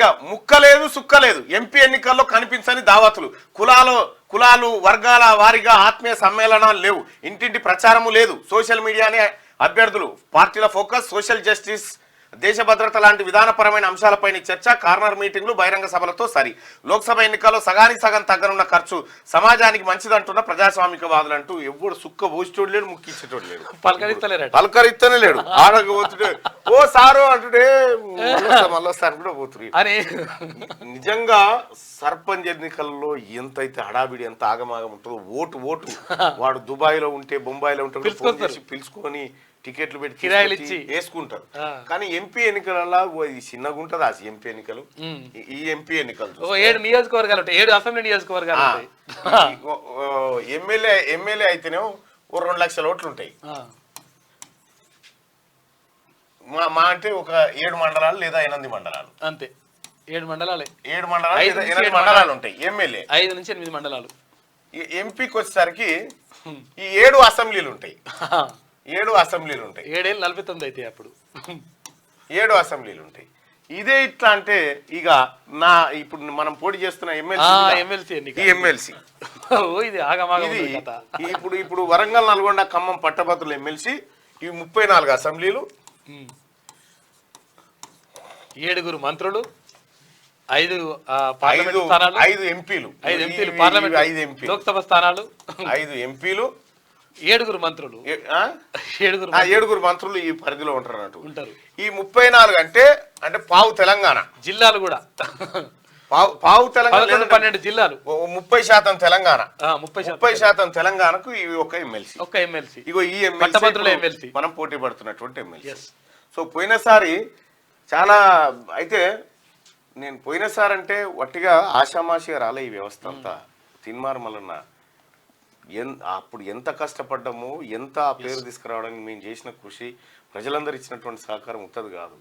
ఇక ముక్కలేదు సుక్కలేదు ఎంపీ ఎన్నికల్లో కనిపించని దావతులు కులాలు వర్గాల వారిగా ఆత్మీయ సమ్మేళనాలు లేవు ఇంటింటి ప్రచారము లేదు సోషల్ మీడియానే అభ్యర్థులు పార్టీల ఫోకస్ సోషల్ జస్టిస్ దేశ భద్రత లాంటి విధానపరమైన అంశాలపైన చర్చ కార్నర్ మీటింగ్లు బహిరంగ సభలతో సరి లోక్సభ ఎన్నికల్లో సగానికి సగం తగ్గనున్న ఖర్చు సమాజానికి మంచిదంటున్న ప్రజాస్వామికవాదులు అంటూ ఎవడు సుక్క పోసేటోడు లేడు ముక్కించేటోడు లేడు పలకరిస్తూనే లేడు ఆడకపోతుంటే ఓ సారు అంటుంటే మళ్ళొస్తాను కూడా పోతుంది నిజంగా సర్పంచ్ ఎన్నికల్లో ఎంతైతే హడాబిడి ఎంత ఆగమాగం ఉంటుందో ఓటు వాడు దుబాయ్లో ఉంటే బొంబాయిలో ఉంటే ఫోన్ చేసి పిలుచుకొని టికెట్లు పెట్టి కిరాయిలు ఇచ్చి వేసుకుంటారు కానీ ఎంపీ ఎన్నికలలో చిన్నగా ఉంటుంది ఆ ఎంపీ ఎన్నికలు ఈ ఎంపీ ఎన్నికలు 7 నియోజకవర్గాలు 7 అసెంబ్లీ నియోజకవర్గాలు ఎమ్మెల్యే అయితేనేమో 2 లక్షల ఓట్లు ఉంటాయి మా అంటే ఒక 7 మండలాలు లేదా 8 మండలాలు అంతే 7 మండలాలు 7 మండలాలు లేదా 8 మండలాలు ఉంటాయి ఎమ్మెల్యే 5 నుంచి 8 మండలాలు ఎంపీకి వచ్చేసరికి ఈ 7 అసెంబ్లీలు ఉంటాయి 7 అసెంబ్లీలు ఉంటాయి 7 ఏళ్ళు 49 అయితే అప్పుడు 7 అసెంబ్లీలు ఉంటాయి ఇదే ఇట్లా అంటే ఇక ఇప్పుడు మనం పోటీ చేస్తున్న ఎమ్మెల్సీ ఇప్పుడు వరంగల్ నల్గొండ ఖమ్మం పట్టభద్రుల ఎమ్మెల్సీ ఇవి 34 అసెంబ్లీలు 7 మంత్రులు 5 ఎంపీలు పార్లమెంట్ 5 ఎంపీలు లోక్సభ స్థానాలు 5 ఎంపీలు 7 మంత్రులు 7 మంత్రులు ఈ పరిధిలో ఉంటారు ఈ 34 అంటే పావు తెలంగాణ జిల్లాలు కూడా పావు తెలంగాణ 12 జిల్లాలు 30% తెలంగాణ 30% తెలంగాణకు ఇవి ఒక ఎమ్మెల్సీ ఇగో ఈ ఎమ్మెల్సీ మనం పోటీ పడుతున్నటువంటి ఎమ్మెల్సీ సో పోయినసారి చాలా అయితే నేను పోయినసారి అంటే వట్టిగా ఆషామాషిగా రాలే ఈ వ్యవస్థ అంతా తిన్మార్ మల్లన్న అప్పుడు ఎంత కష్టపడ్డాము ఎంత పేరు తీసుకురావడానికి మేము చేసిన కృషి ప్రజలందరూ ఇచ్చినటువంటి సహకారం ఉత్తది కాదు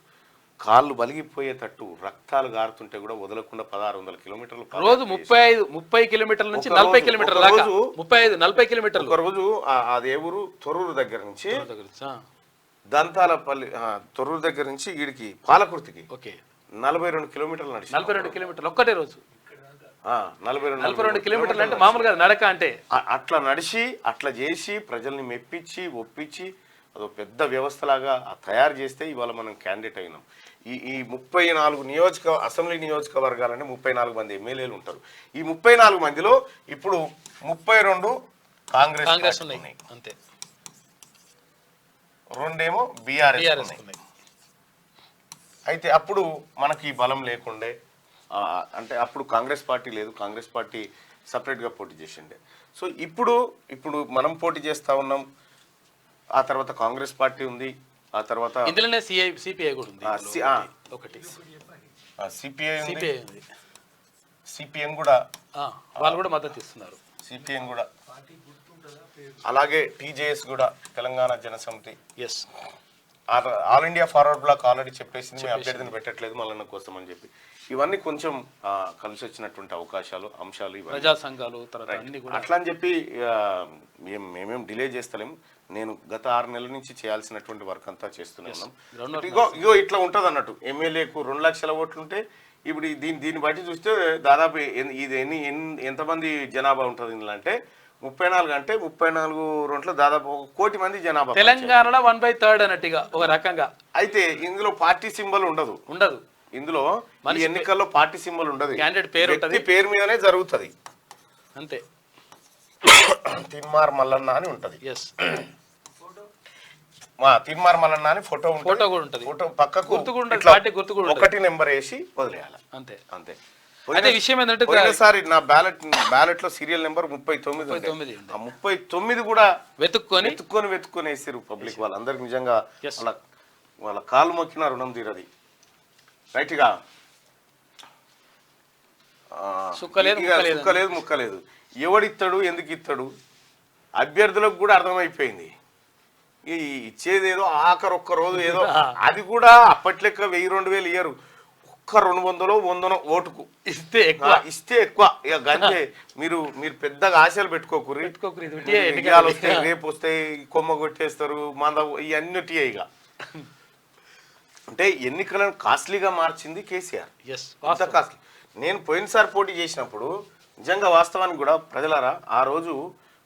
కాళ్ళు బలిగిపోయేటట్టు రక్తాలు గారుతుంటే కూడా వదలకుండా 1600 కిలోమీటర్లు రోజు 30 కిలోమీటర్ల నుంచి 40 కిలోమీటర్ల దాకా 35-40 కిలోమీటర్లు ఒక రోజు అదే ఊరు తొర్రూరు దగ్గర నుంచి దంతాలపల్లి తొర్రూరు దగ్గర నుంచి వీడికి పాలకుర్తికి 42 కిలోమీటర్లు నడిచి 42 కిలోమీటర్లు ఒక్కటే రోజు 42 కిలోమీటర్లు అంటే మామూలుగా నడక అంటే అట్లా నడిచి అట్లా చేసి ప్రజల్ని మెప్పించి ఒప్పించి అదో పెద్ద వ్యవస్థలాగా తయారు చేస్తే ఇవాళ మనం క్యాండిడేట్ అయినాం ఈ 34 అసెంబ్లీ నియోజకవర్గాలంటే 34 మంది ఎమ్మెల్యేలు ఉంటారు ఈ 34 మందిలో ఇప్పుడు 32 కాంగ్రెస్ ఉన్నాయి అంతే 2 ఏమో బీఆర్ఎస్ ఉన్నాయి అయితే అప్పుడు మనకి ఈ బలం లేకుండే అంటే అప్పుడు కాంగ్రెస్ పార్టీ లేదు కాంగ్రెస్ పార్టీ సపరేట్గా పోటీ చేసిండే సో ఇప్పుడు మనం పోటీ చేస్తా ఉన్నాం ఆ తర్వాత కాంగ్రెస్ పార్టీ ఉంది ఆ తర్వాత ఇందులోనే సిపిఐ కూడా ఉంది ఒకటి సిపిఐ ఉంది సిపిఎం కూడా వాళ్ళు కూడా మద్దతు ఇస్తున్నారు సిపిఎం కూడా అలాగే టీజేఎస్ కూడా Telangana Jana Samithi all India forward bloc already చెప్పేసింది మేము అభ్యర్థిని పెట్టట్లేదు మల్లన్న కోసం అని చెప్పి ఇవన్నీ కొంచెం కలిసి వచ్చినటువంటి అవకాశాలు అంశాలు ప్రజా సంఘాలు అట్లా అని చెప్పి మేమేం డిలే చేస్తలేము నేను గత 6 నెలల నుంచి చేయాల్సినటువంటి వర్క్ అంతా చేస్తూనే ఉన్నాం ఇగో ఇట్లా ఉంటుంది అన్నట్టు ఎమ్మెల్యేకు 2 లక్షల ఓట్లుంటే ఇప్పుడు దీన్ని బట్టి చూస్తే దాదాపు ఇది ఎంతమంది జనాభా ఉంటుంది ఇందులో అంటే 34 అంటే 34 రోడ్లు దాదాపు 1 కోటి మంది జనాభా తెలంగాణలో 1/3 అన్నట్టుగా ఒక రకంగా అయితే ఇందులో పార్టీ సింబల్ ఉండదు ఇందులో ఈ ఎన్నికల్లో పార్టీ సింబల్ ఉండదు క్యాండిడేట్ పేరు ఉంటది పేరు మీదనే జరుగుతుంది అంతే తిన్మార్ మల్లన్న అని ఉంటది తిన్మార్ మల్లన్న అని ఫోటో కూడా ఉంటది ఫోటో పక్కకు గుర్తు 1 నెంబర్ వేసి వదిలేయాలి అంతే అదే విషయం ఏంటంటే ఒకసారి నా బ్యాలెట్ లో సీరియల్ నెంబర్ 39 ఆ 39 కూడా వెతుక్కొని వేసారు పబ్లిక్ వాళ్ళందరికి నిజంగా వాళ్ళ కాలు మొక్కిన రుణం తీరది రైట్ గా సుక్కలేదు ముక్కలేదు ఎవడిస్తాడు ఎందుకు ఇస్తాడు అభ్యర్థులకు కూడా అర్థమైపోయింది ఇచ్చేదేదో ఆఖరు ఒక్క రోజు ఏదో అది కూడా అప్పట్లెక్క 1000-2000 ఇయ్యరు ఒక్క 200-100 ఓటుకు ఇస్తే ఎక్కువ ఇక గంటే మీరు పెద్దగా ఆశలు పెట్టుకోకూరి రేపు వస్తాయి కొమ్మ కొట్టేస్తారు మంద ఇవన్నీ ఇక అంటే ఎన్నికలను కాస్ట్లీగా మార్చింది కేసీఆర్. ఎస్ అంత కాస్ట్లీ. నేను పోయినసారి పోటీ చేసినప్పుడు నిజంగా వాస్తవానికి కూడా ప్రజలారా ఆ రోజు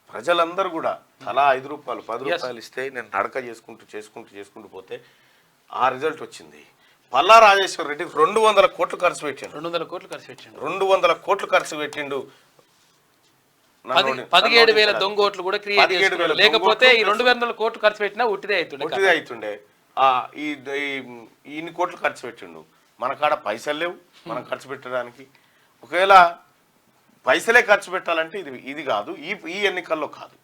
ప్రజలందరూ కూడా తలా 5 రూపాయలు 10 రూపాయలు ఇస్తే నేను నడక చేసుకుంటూ పోతే ఆ రిజల్ట్ వచ్చింది. పల్లా రాజేశ్వర రెడ్డి 200 కోట్లు ఖర్చు పెట్టిండు. 200 కోట్లు ఖర్చు పెట్టిండు. 200 కోట్లు ఖర్చు పెట్టిండు. 17,000 దొంగ ఓట్లు కూడా క్రియేట్ చేశారు. లేకపోతే ఈ 200 కోట్లు ఖర్చు పెట్టినా ఉట్టిదే అవుతుండే. ఇన్ని కోట్లు ఖర్చు పెట్టిండు. మన కాడ పైసలు లేవు మనం ఖర్చు పెట్టడానికి. ఒకవేళ పైసలే ఖర్చు పెట్టాలంటే ఇది కాదు, ఈ ఎన్నికల్లో కాదు,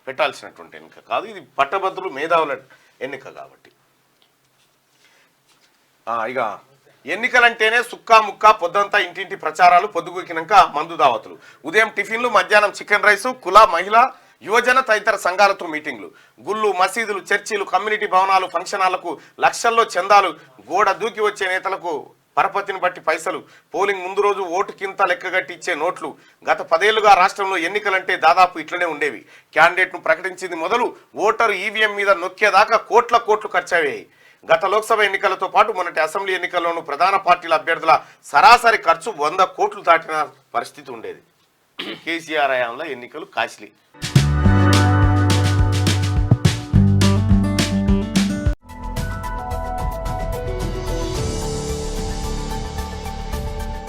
పెట్టాల్సినటువంటి ఎన్నిక కాదు. ఇది పట్టభద్రులు మేధావుల ఎన్నిక కాబట్టి. ఇక ఎన్నికలంటేనే సుక్కా ముక్క పొద్దంతా ఇంటింటి ప్రచారాలు, పొద్దుగూకినాక మందు దావతులు, ఉదయం టిఫిన్లు, మధ్యాహ్నం చికెన్ రైసు, కుల మహిళ యువజన తదితర సంఘాలతో మీటింగ్లు, గుళ్ళు మసీదులు చర్చిలు కమ్యూనిటీ భవనాలు ఫంక్షనాలకు లక్షల్లో చందాలు, గోడ దూకి వచ్చే నేతలకు పరపతిని బట్టి పైసలు, పోలింగ్ ముందు రోజు ఓటుకింత లెక్కగట్టి ఇచ్చే నోట్లు. గత 10 ఏళ్లుగా రాష్ట్రంలో ఎన్నికలంటే దాదాపు ఇట్లనే ఉండేవి. క్యాండిడేట్ను ప్రకటించింది మొదలు ఓటరు ఈవీఎం మీద నొక్కేదాకా కోట్లు ఖర్చయ్యాయి. గత లోక్సభ ఎన్నికలతో పాటు మొన్నటి అసెంబ్లీ ఎన్నికల్లోనూ ప్రధాన పార్టీల అభ్యర్థుల సరాసరి ఖర్చు 100 కోట్లు దాటిన పరిస్థితి ఉండేది. కేసీఆర్ హయాంలో ఎన్నికలు కాస్ట్లీ.